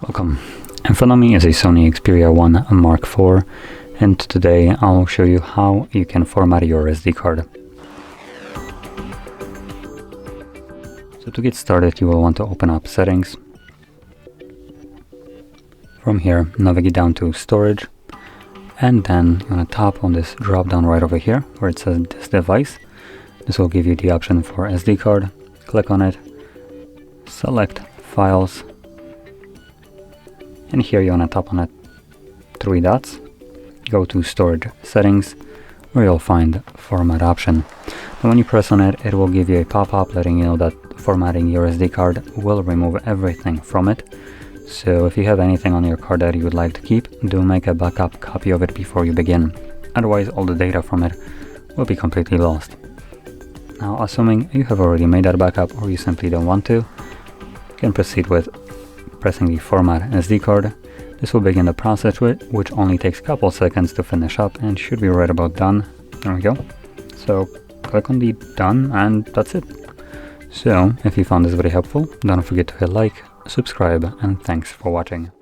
Welcome. In front of me is a SONY Xperia 1 Mark IV, and today I'll show you how you can format your SD card. So to get started, you will want to open up Settings. From here, navigate down to Storage, and then you want to tap on this drop down right over here where it says This Device. This will give you the option for SD card. Click on it, select Files, and here you want to tap on it, 3 dots, go to Storage Settings, where you'll find Format option. And when you press on it, it will give you a pop-up letting you know that formatting your SD card will remove everything from it. So if you have anything on your card that you would like to keep, do make a backup copy of it before you begin. Otherwise, all the data from it will be completely lost. Now, assuming you have already made that backup or you simply don't want to, you can proceed with pressing the Format SD card. This will begin the process, which only takes a couple seconds to finish up and should be right about done. There we go. So click on the Done, and that's it. So if you found this very helpful, don't forget to hit like, subscribe, and thanks for watching.